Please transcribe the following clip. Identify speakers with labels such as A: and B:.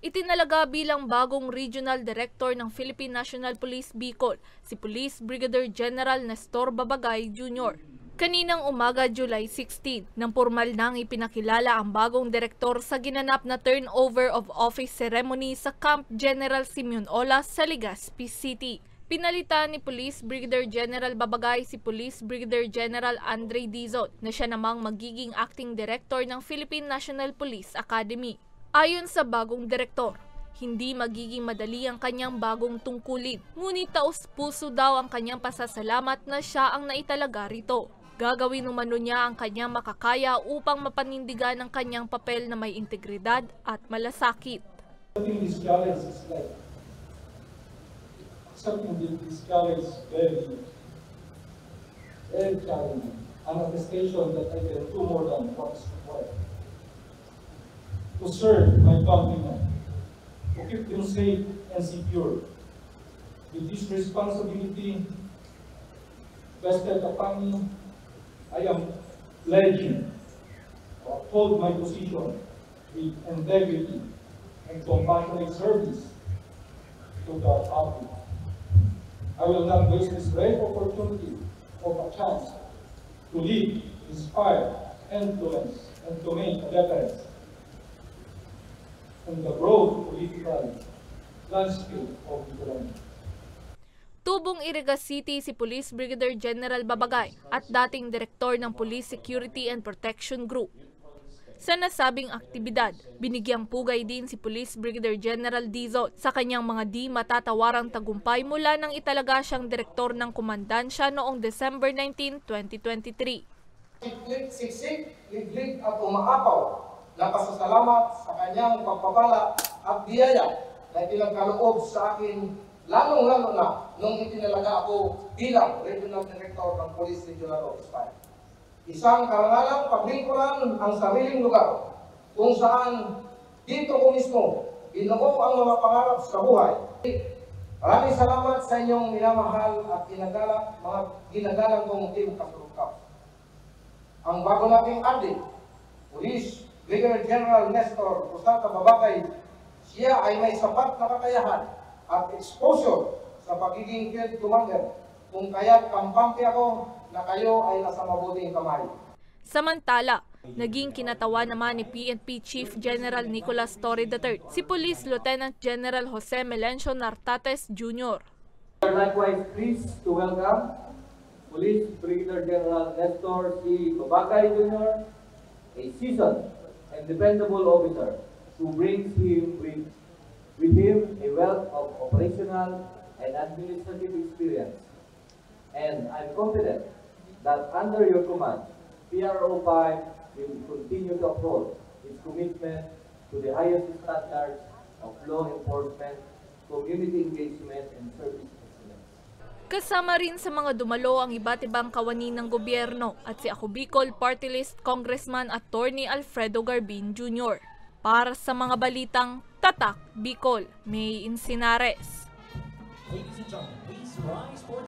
A: Itinalaga bilang bagong Regional Director ng Philippine National Police Bicol si Police Brigadier General Nestor Babagay Jr. Kaninang umaga, July 16, nang pormal nang ipinakilala ang bagong direktor sa ginanap na turnover of office ceremony sa Camp General Simeon Olas sa Legazpi City. Pinalitan ni Police Brigadier General Babagay si Police Brigadier General Andre Dizon na siya namang magiging acting director ng Philippine National Police Academy. Ayon sa bagong direktor, hindi magiging madali ang kanyang bagong tungkulin, ngunit taos-puso daw ang kanyang pasasalamat na siya ang naitalaga rito. Gagawin umano niya ang kanyang makakaya upang mapanindigan ang kanyang papel na may integridad at malasakit.
B: Accepting this challenge is very challenging. An attestation that I can do more than what is required. To serve my countrymen, to keep them safe and secure. With this responsibility vested upon me, I am pledging to uphold my position with integrity and compassionate service to the public. I will not waste this great opportunity of a chance to lead, inspire, influence, and to make a difference in the broad political landscape of the country.
A: Tubong Iriga City si Police Brigadier General Babagay at dating direktor ng Police Security and Protection Group. Sa nasabing aktibidad, binigyang pugay din si Police Brigadier General Dizon sa kanyang mga di matatawarang tagumpay mula nang italaga siyang direktor ng komandansya noong December 19, 2023.
C: Siksik, liglig at umaapaw na pasasalamat sa kanyang pagpapala at biyaya na pinagkaloob sa akin, lalong-lalo na nung itinalaga ako bilang Regional Director ng Police Regional Office 5. Isang karangalang paglingkuran ang sariling lugar kung saan dito ko mismo binuo ang mga pangarap sa buhay. Maraming salamat sa inyong minamahal at mga ginagalang kong team kasulukap. Ang bago nating adik, Police Brigadier General Nestor Babagay, siya ay may sapat na kakayahan at exposure sa pagiging field commander, kung kaya't kampante ako na kayo ay nasa mabuting kamay.
A: Samantala, naging kinatawa naman ni PNP Chief General Nicolas Torre III si Police Lieutenant General Jose Melencio Nartates Jr.
D: We are likewise pleased to welcome Police Brigadier General Nestor C. Babagay Jr., a seasoned and dependable officer who brings with him a wealth of operational and administrative experience. And I'm confident that under your command, PRO 5 will continue to uphold its commitment to the highest standards of law enforcement, community engagement, and service excellence.
A: Kasama rin sa mga dumalo ang iba't ibang kawani ng gobyerno at si Ako Bicol Party List Congressman Attorney Alfredo Garbin Jr. Para sa mga balitang Tatak Bicol, May Insinares.
E: Ladies and gentlemen, please rise for